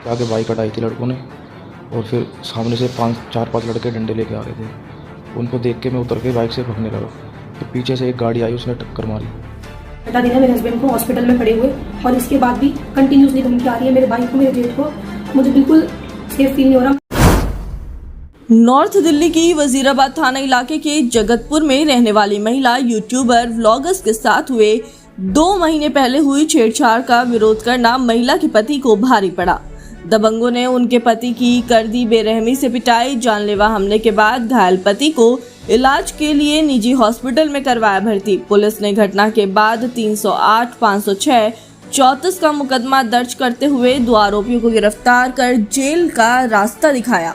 के आगे बाइक हटाई थी लड़कों ने और फिर सामने से 4-5 लड़के डंडे लेके आ रहे थे। उनको देख के मैं उतर के बाइक से भागने लगा, तो पीछे से एक गाड़ी आई, उसने टक्कर मारी। बता देना मेरे हस्बैंड को हॉस्पिटल में खड़े हुए, और इसके बाद भी कंटिन्यूसली धमकी आ रही है मेरे भाई को, मेरे जेठ को। मुझे बिल्कुल सेफ फील नहीं हो रहा। नॉर्थ दिल्ली की वजीराबाद थाना इलाके के जगतपुर में रहने वाली महिला यूट्यूबर व्लॉगर्स के साथ हुए 2 महीने पहले हुई छेड़छाड़ का विरोध करना महिला के पति को भारी पड़ा। दबंगों ने उनके पति की कर दी बेरहमी से पिटाई। जानलेवा हमले के बाद घायल पति को इलाज के लिए निजी हॉस्पिटल में करवाया भर्ती। पुलिस ने घटना के बाद 308, 506, 34 का मुकदमा दर्ज करते हुए 2 आरोपियों को गिरफ्तार कर जेल का रास्ता दिखाया।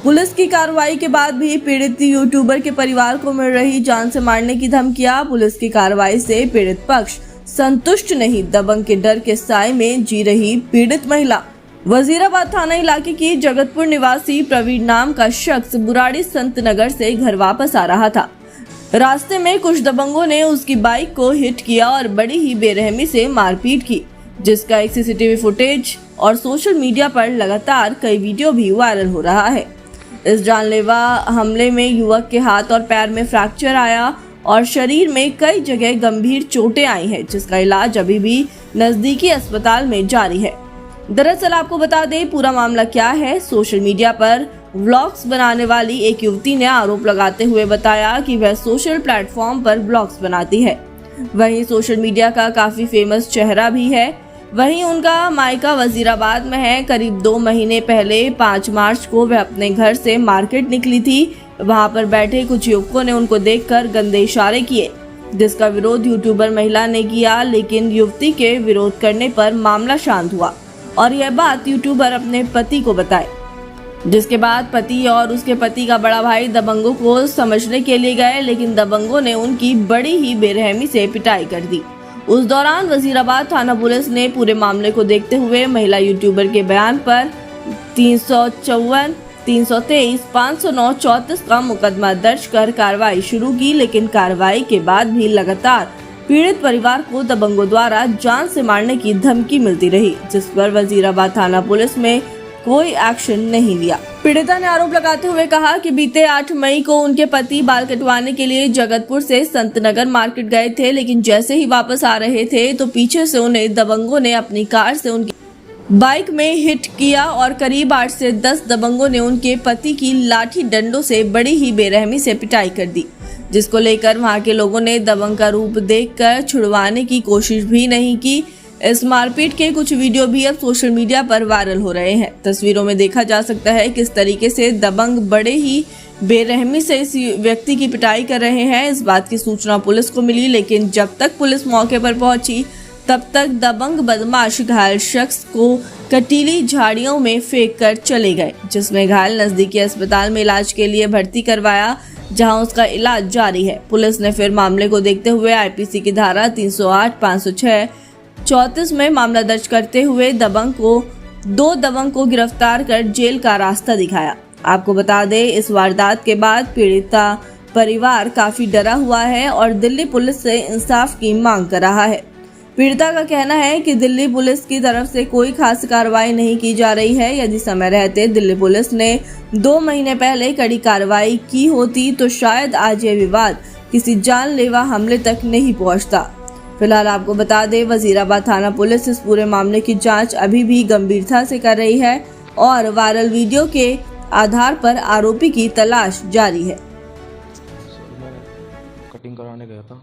पुलिस की कार्रवाई के बाद भी पीड़ित यूट्यूबर के परिवार को मिल रही जान से मारने की धमकियां। पुलिस की कार्रवाई से पीड़ित पक्ष संतुष्ट नहीं। दबंग के डर के साए में जी रही पीड़ित महिला। वजीराबाद थाना इलाके की जगतपुर निवासी प्रवीण नाम का शख्स बुराड़ी संत नगर से घर वापस आ रहा था। रास्ते में कुछ दबंगों ने उसकी बाइक को हिट किया और बड़ी ही बेरहमी से मारपीट की, जिसका एक सीसीटीवी फुटेज और सोशल मीडिया पर लगातार कई वीडियो भी वायरल हो रहा है। इस जानलेवा हमले में युवक के हाथ और पैर में फ्रैक्चर आया और शरीर में कई जगह गंभीर चोटें आई हैं, जिसका इलाज अभी भी नजदीकी अस्पताल में जारी है। दरअसल आपको बता दें पूरा मामला क्या है। सोशल मीडिया पर व्लॉग्स बनाने वाली एक युवती ने आरोप लगाते हुए बताया कि वह सोशल प्लेटफॉर्म पर व्लॉग्स बनाती है। वहीं सोशल मीडिया का काफी फेमस चेहरा भी है। वहीं उनका मायका वजीराबाद में है। करीब 2 महीने पहले 5 मार्च को वह अपने घर से मार्केट निकली थी। वहां पर बैठे कुछ युवकों ने उनको देखकर गंदे इशारे किए, जिसका विरोध यूट्यूबर महिला ने किया, लेकिन युवती के विरोध करने पर मामला शांत हुआ और यह बात यूट्यूबर अपने पति को बताए, जिसके बाद पति और उसके पति का बड़ा भाई दबंगों को समझने के लिए गए, लेकिन दबंगों ने उनकी बड़ी ही बेरहमी से पिटाई कर दी। उस दौरान वजीराबाद थाना पुलिस ने पूरे मामले को देखते हुए महिला यूट्यूबर के बयान पर 354, 323, 509, 34 का मुकदमा दर्ज कर कार्रवाई शुरू की, लेकिन कार्रवाई के बाद भी लगातार पीड़ित परिवार को दबंगों द्वारा जान से मारने की धमकी मिलती रही, जिस पर वजीराबाद थाना पुलिस में कोई एक्शन नहीं लिया। पीड़िता ने आरोप लगाते हुए कहा कि बीते 8 मई को उनके पति बाल कटवाने के लिए जगतपुर से संतनगर मार्केट गए थे, लेकिन जैसे ही वापस आ रहे थे तो पीछे से उन्हें दबंगों ने अपनी कार से उनकी बाइक में हिट किया और करीब 8 से 10 दबंगों ने उनके पति की लाठी डंडों से बड़ी ही बेरहमी से पिटाई कर दी, जिसको लेकर वहां के लोगों ने दबंग का रूप देखकर छुड़वाने की कोशिश भी नहीं की। इस मारपीट के कुछ वीडियो भी अब सोशल मीडिया पर वायरल हो रहे हैं। तस्वीरों में देखा जा सकता है किस तरीके से दबंग बड़े ही बेरहमी से इस व्यक्ति की पिटाई कर रहे हैं। इस बात की सूचना पुलिस को मिली, लेकिन जब तक पुलिस मौके पर पहुंची तब तक दबंग बदमाश घायल शख्स को कटीली झाड़ियों में फेंक कर चले गए, जिसमें घायल नजदीकी अस्पताल में इलाज के लिए भर्ती करवाया, जहां उसका इलाज जारी है। पुलिस ने फिर मामले को देखते हुए आईपीसी की धारा 308, 506, 34 में मामला दर्ज करते हुए 2 दबंग को गिरफ्तार कर जेल का रास्ता दिखाया। आपको बता दें इस वारदात के बाद पीड़िता परिवार काफी डरा हुआ है और दिल्ली पुलिस से इंसाफ की मांग कर रहा है। पीड़िता का कहना है कि दिल्ली पुलिस की तरफ से कोई खास कार्रवाई नहीं की जा रही है। यदि समय रहते दिल्ली पुलिस ने 2 महीने पहले कड़ी कार्रवाई की होती तो शायद आज ये विवाद किसी जानलेवा हमले तक नहीं पहुंचता। फिलहाल आपको बता दें वजीराबाद थाना पुलिस इस पूरे मामले की जांच अभी भी गंभीरता से कर रही है और वायरल वीडियो के आधार पर आरोपी की तलाश जारी है। मैं कटिंग कराने गया था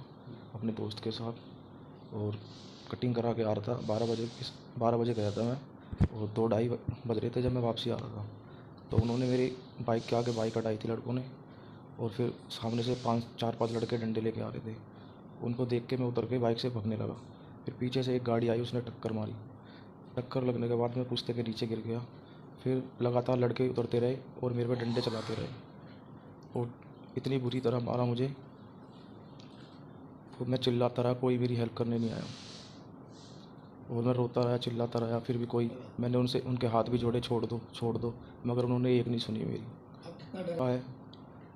अपने दोस्त के साथ और कटिंग करा के आ रहा था। 12 बजे गया था मैं और 2-2:30 बज रहे थे जब मैं वापसी आ रहा था। तो उन्होंने मेरी बाइक के आगे बाइक हटाई थी लड़कों ने और फिर सामने से 4-5 लड़के डंडे लेके आ रहे थे। उनको देख के मैं उतर के बाइक से भागने लगा। फिर पीछे से एक गाड़ी आई, उसने टक्कर मारी। टक्कर लगने के बाद मैं पुश्ते के नीचे गिर गया। फिर लगातार लड़के उतरते रहे और मेरे पे डंडे चलाते रहे और इतनी बुरी तरह मारा मुझे। फिर मैं चिल्लाता रहा, कोई मेरी हेल्प करने नहीं आया और मैं रोता रहा, चिल्लाता रहा। फिर भी मैंने उनके हाथ भी जोड़े, छोड़ दो, मगर उन्होंने एक नहीं सुनी मेरी। है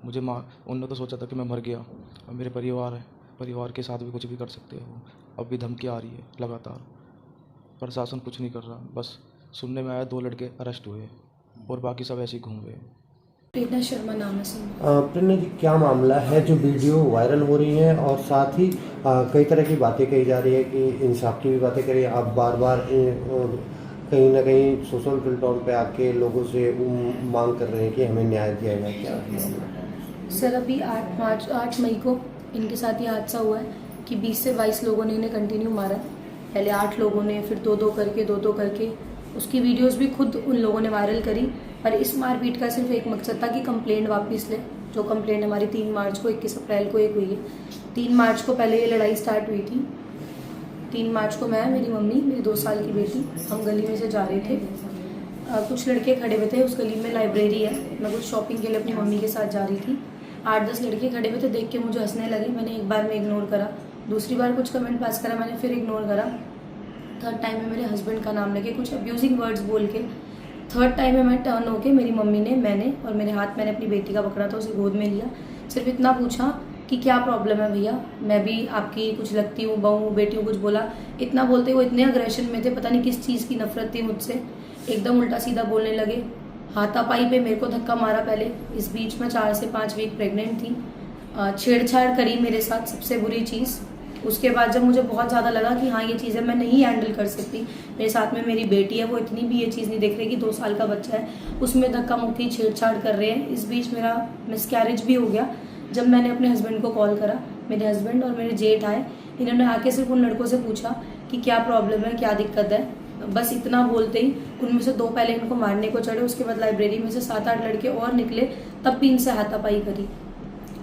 मुझे उन्होंने तो सोचा था कि मैं मर गया। अब मेरे परिवार के साथ भी कुछ भी कर सकते हो। अब भी धमकी आ रही है लगातार। प्रशासन कुछ नहीं कर रहा, बस सुनने में आया 2 लड़के अरेस्ट हुए और बाकी सब ऐसे ही घूम रहे हैं। प्रेरणा शर्मा नाम है सर। प्रेरणा जी, क्या मामला है जो वीडियो वायरल हो रही है और साथ ही कई तरह की बातें कही जा रही है कि इंसाफ की भी बातें करी, आप बार बार कहीं ना कहीं सोशल प्लेटफॉर्म पे आके लोगों से मांग कर रहे हैं कि हमें न्याय दिया जाए, क्या मामला? सर अभी 8 मई को इनके साथ ये हादसा हुआ है कि 20 से 22 लोगों ने इन्हें कंटिन्यू मारा। पहले 8 लोगों ने, फिर 2-2 करके उसकी वीडियोस भी खुद उन लोगों ने वायरल करी। पर इस मारपीट का सिर्फ एक मकसद था कि कंप्लेंट वापस ले। जो कंप्लेंट हमारी 3 मार्च को, 21 अप्रैल को एक हुई है। 3 मार्च को पहले ये लड़ाई स्टार्ट हुई थी। 3 मार्च को मैं, मेरी मम्मी, मेरी 2 साल की बेटी, हम गली में से जा रहे थे। कुछ लड़के खड़े हुए थे, उस गली में लाइब्रेरी है, मैं कुछ शॉपिंग के लिए अपनी मम्मी के साथ जा रही थी। 8-10 लड़के खड़े हुए थे, देख के मुझे हंसने लगे। मैंने एक बार में इग्नोर करा, दूसरी बार कुछ कमेंट पास करा, मैंने फिर इग्नोर करा। थर्ड टाइम में मेरे हस्बैंड का नाम लेके कुछ अब्यूजिंग वर्ड्स बोल के, थर्ड टाइम में मैं टर्न होके, मेरी मम्मी ने, मैंने और मेरे हाथ मैंने अपनी बेटी का पकड़ा था, उसे गोद में लिया। सिर्फ इतना पूछा कि क्या प्रॉब्लम है भैया, मैं भी आपकी कुछ लगती हूँ, बहू हूँ, बेटी हूँ, कुछ बोला। इतना बोलते वो इतने अग्रेशन में थे, पता नहीं किस चीज़ की नफरत थी मुझसे। एकदम उल्टा सीधा बोलने लगे। हाथापाई पे मेरे को धक्का मारा पहले। इस बीच में 4 से 5 वीक प्रेग्नेंट थी। छेड़छाड़ करी मेरे साथ, सबसे बुरी चीज़। उसके बाद जब मुझे बहुत ज़्यादा लगा कि हाँ ये चीज़ें मैं नहीं हैंडल कर सकती, मेरे साथ में मेरी बेटी है, वो इतनी भी ये चीज़ नहीं देख रही कि 2 साल का बच्चा है, उसमें धक्का मुक्की छेड़छाड़ कर रहे हैं। इस बीच मेरा मिसकैरेज भी हो गया। जब मैंने अपने हस्बैंड को कॉल करा, मेरे हस्बैंड और मेरे जेठ आए। इन्होंने आके सिर्फ उन लड़कों से पूछा कि क्या प्रॉब्लम है, क्या दिक्कत है। बस इतना बोलते ही उनमें से 2 पहले इनको मारने को चढ़े, उसके बाद लाइब्रेरी में से 7-8 लड़के और निकले, तब भी इनसे हाथापाई करी।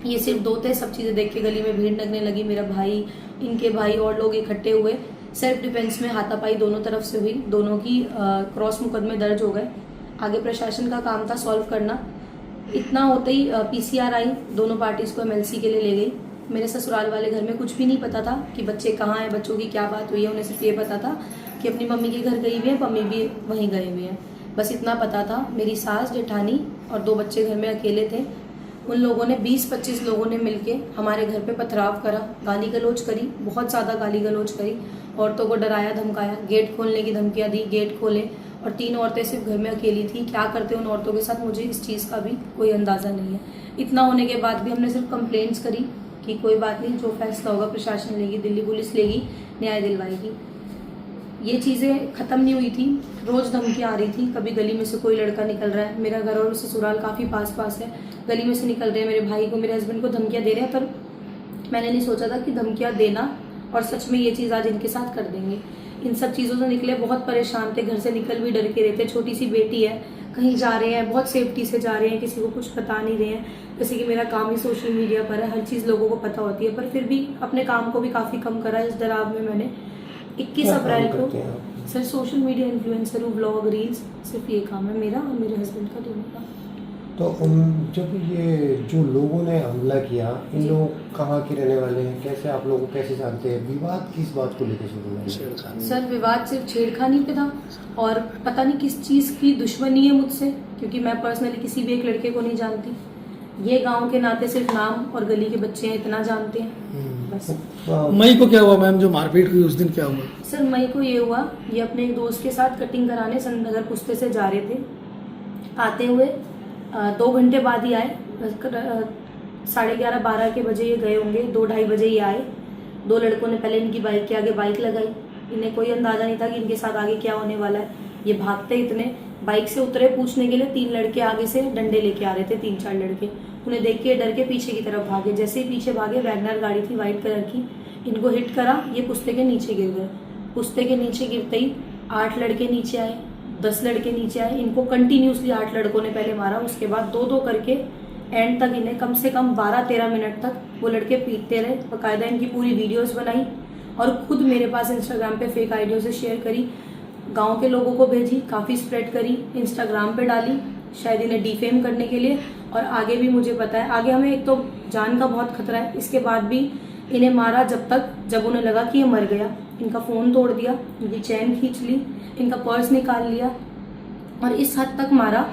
ये सिर्फ 2 थे। सब चीज़ें देख के गली में भीड़ लगने लगी। मेरा भाई, इनके भाई और लोग इकट्ठे हुए। सेल्फ डिफेंस में हाथापाई दोनों तरफ से हुई। दोनों की क्रॉस मुकदमे दर्ज हो गए। आगे प्रशासन का काम था सॉल्व करना। इतना होते ही PCR आई, दोनों पार्टीज़ को MLC के लिए ले गई। मेरे ससुराल वाले घर में कुछ भी नहीं पता था कि बच्चे कहाँ हैं, बच्चों की क्या बात हुई है। उन्हें सिर्फ ये पता था कि अपनी मम्मी के घर गई हुई है, मम्मी भी वहीं गए हुए हैं, बस इतना पता था। मेरी सास, जेठानी और 2 बच्चे घर में अकेले थे। उन लोगों ने 20-25 लोगों ने मिलके हमारे घर पे पथराव करा, गाली गलौज करी, बहुत ज़्यादा गाली गलौज करी। औरतों को डराया धमकाया, गेट खोलने की धमकियाँ दी, गेट खोले। और 3 औरतें सिर्फ घर में अकेली थी। क्या करते उन औरतों के साथ मुझे इस चीज़ का भी कोई अंदाज़ा नहीं है। इतना होने के बाद भी हमने सिर्फ कंप्लेंट्स करी कि कोई बात नहीं, जो फैसला होगा प्रशासन लेगी, दिल्ली पुलिस लेगी, न्याय दिलवाएगी। ये चीज़ें ख़त्म नहीं हुई थी। रोज़ धमकियाँ आ रही थी। कभी गली में से कोई लड़का निकल रहा है, मेरा घर और ससुराल काफ़ी पास है, गली में से निकल रहे हैं, मेरे भाई को, मेरे हस्बैंड को धमकियाँ दे रहे हैं। पर मैंने नहीं सोचा था कि धमकियाँ देना और सच में ये चीज़ आज इनके साथ कर देंगे। इन सब चीज़ों से निकले, बहुत परेशान थे, घर से निकल भी डर के रहते। छोटी सी बेटी है, कहीं जा रहे हैं बहुत सेफ्टी से जा रहे हैं, किसी को कुछ बता नहीं रहे हैं। जैसे कि मेरा काम ही सोशल मीडिया पर है, हर चीज़ लोगों को पता होती है, पर फिर भी अपने काम को भी काफ़ी कम करा। इस डराव में मैंने 21 अप्रैल को सर सोशल मीडिया इन्फ्लुएंसर हूँ, व्लॉग, रील्स, सिर्फ ये काम है मेरा और मेरे हस्बैंड का, दोनों का। तो जब ये जो लोगों ने हमला किया, इन लोग कहाँ के रहने वाले हैं, कैसे आप लोगों को कैसे जानते हैं, विवाद किस बात को लेकर शुरू हुआ? सर विवाद सिर्फ छेड़खानी पे था और पता नहीं किस चीज़ की दुश्मनी है मुझसे, क्योंकि मैं पर्सनली किसी भी एक लड़के को नहीं जानती। ये गांव के नाते सिर्फ नाम और गली के बच्चे हैं, इतना जानते हैं बस। मई को क्या हुआ मैम, जो मारपीट हुई उस दिन क्या हुआ? सर मई को ये हुआ, ये अपने एक दोस्त के साथ कटिंग कराने संतनगर पुस्ते से जा रहे थे। आते हुए 2 घंटे बाद ही आए, 11:30-12 के बजे ये गए होंगे, 2-2:30 बजे ही आए। 2 लड़कों ने पहले इनकी बाइक के आगे बाइक लगाई। इन्हें कोई अंदाजा नहीं था कि इनके साथ आगे क्या होने वाला है। ये भागते इतने, बाइक से उतरे पूछने के लिए, 3 लड़के आगे से डंडे लेके आ रहे थे, 3-4 लड़के। उन्हें देख के डर के पीछे की तरफ भागे। जैसे ही पीछे भागे, वैगनर गाड़ी थी वाइट कलर की, इनको हिट करा, ये पुस्ते के नीचे गिर गए। पुस्ते के नीचे गिरते ही 8 लड़के नीचे आए, 10 लड़के नीचे आए। इनको कंटिन्यूसली 8 लड़कों ने पहले मारा, उसके बाद 2-2 करके एंड तक इन्हें कम से कम 12-13 मिनट तक वो लड़के पीटते रहे। बाकायदा इनकी पूरी वीडियोस बनाई और खुद मेरे पास इंस्टाग्राम पे फेक आईडियों से शेयर करी, गांव के लोगों को भेजी, काफ़ी स्प्रेड करी, इंस्टाग्राम पे डाली, शायद इन्हें डिफेम करने के लिए। और आगे भी मुझे पता है, आगे हमें एक तो जान का बहुत खतरा है, इसके बाद भी इन्हें मारा जब उन्हें लगा कि ये मर गया। इनका फ़ोन तोड़ दिया, इनकी चैन खींच ली, इनका पर्स निकाल लिया और इस हद तक मारा।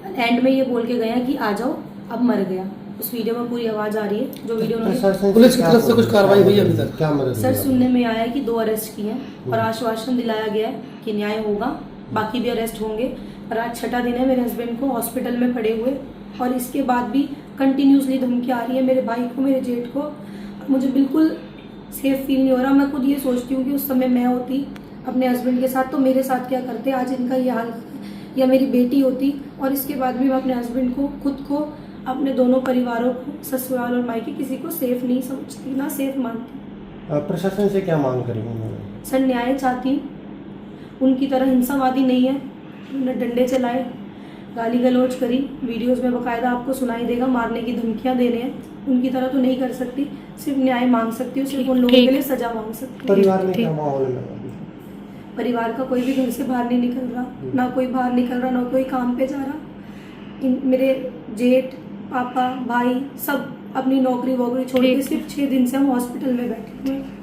एंड में ये बोल के गया कि आ जाओ, अब मर गया। उस वीडियो में पूरी आवाज़ आ रही है, जो वीडियो उन्होंने। पुलिस की तरफ से कुछ कार्रवाई हुई अभी तक? क्या मदद? सर सुनने में आया है कि 2 अरेस्ट किए हैं और आश्वासन दिलाया गया है कि न्याय होगा बाकी भी अरेस्ट होंगे। और आज छठा दिन है मेरे हस्बैंड को हॉस्पिटल में पड़े हुए, और इसके बाद भी कंटिन्यूसली धमकी आ रही है मेरे भाई को, मेरे जेठ को। मुझे बिल्कुल सेफ फील नहीं हो रहा। मैं खुद ये सोचती हूँ कि उस समय मैं होती अपने हस्बैंड के साथ तो मेरे साथ क्या करते, आज इनका ये हाल, या मेरी बेटी होती। और इसके बाद भी मैं अपने हस्बैंड को, खुद को, अपने दोनों परिवारों को, ससुराल और मायके, किसी को सेफ नहीं समझती, ना सेफ मानती। प्रशासन से क्या मांग करेंगे? सर न्याय चाहती हूँ, उनकी तरह हिंसावादी नहीं है। उन्होंने डंडे चलाए, गाली गलौज करी, वीडियोस में बकायदा आपको सुनाई देगा, मारने की धमकियां दे रहे हैं। उनकी तरह तो नहीं कर सकती, सिर्फ न्याय मांग सकती हूँ, सिर्फ उन लोगों के लिए सजा मांग सकती हूँ। परिवार में क्या माहौल है? परिवार का कोई भी घर से बाहर नहीं निकल रहा, ना कोई बाहर निकल रहा, ना कोई काम पे जा रहा। मेरे जेठ, पापा, भाई सब अपनी नौकरी वोकरी छोड़ के सिर्फ 6 दिन से हम हॉस्पिटल में बैठे हुए हैं।